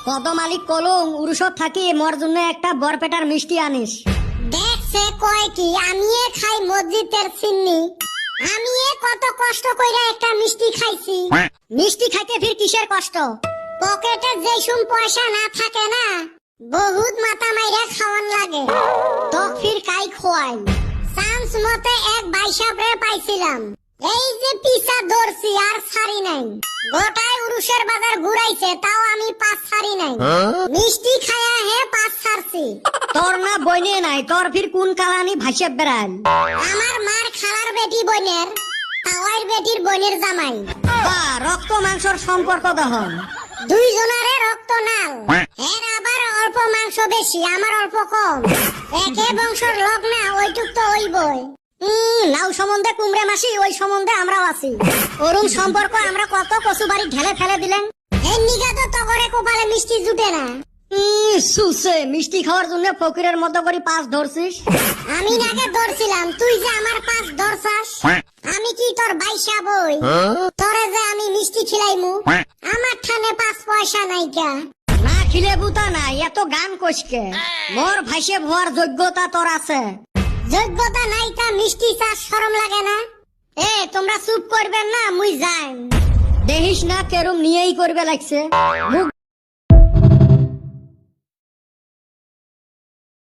কদম আলী কলং উরুষত থাকি মোর জন্য একটা বরপেটার মিষ্টি আনিস। দেখছে কয় কি আমিয়ে খাই মসজিদের চিন্নি, আমিয়ে কত কষ্ট কইরা একটা মিষ্টি খাইছি। মিষ্টি খাইতে ফির কিসের কষ্ট? পকেটে যেসুম পয়সা না থাকে না, বহুত মাথা মাইরা খাওয়ান লাগে। তো ফির কাই খোয়াই? চান্স মতে এক বাইসাবরে পাইছিলাম, এই যে পিছা ধরছি আর ছাড়ি নাই। গোটায় উরুষের বাজার ঘুরাইছে, তাও আমি পাঁচ ছাড়ি নাই। মিষ্টি খায়া হে পাঁচ ছাড়ছি। তোর না বইনে নাই, তোর ফির কোন কালানি ভাসে বেড়াল? আমার মার খালার বেটি বোনের, তাওয়াইর বেটির বোনের জামাই। বা রক্ত মাংসর সম্পর্ক দহন। দুইজনারে রক্ত নাল, এর আবার অল্প মাংস বেশি, আমার অল্প কম। একে বংশর লোক না, ওইটুক তো ওইবই। লাউ সম্বন্ধে কুমড়ে মাসি, ওই সম্বন্ধে আমরাও আছি। অরুণ সম্পর্ক আমরা কত কচু বাড়ি ঢেলে ফেলে দিলেন। এই নিগা তো তগরে কপালে মিষ্টি জুটে না। সুসে মিষ্টি খাওয়ার জন্য ফকিরের মতো করে পাঁচ ধরছিস। আমি নাকে ধরছিলাম, তুই যে আমার পাঁচ ধরছাস। আমি কি তোর বাইসা বই? তোরে যে আমি মিষ্টি খিলাইমু, আমার ঠানে পাঁচ পয়সা নাইকা। না খিলে বুতা নাই, এত গান কষকে। মোর ভাইসে ভোয়ার যোগ্যতা তোর আছে। যোগ্যতা নাই তা মিষ্টি চাষ শরম লাগে না? এ তোমরা চুপ করবেন না, মুই যাই। দেখিস না কেরম নিয়েই করবে লাগছে। মুখ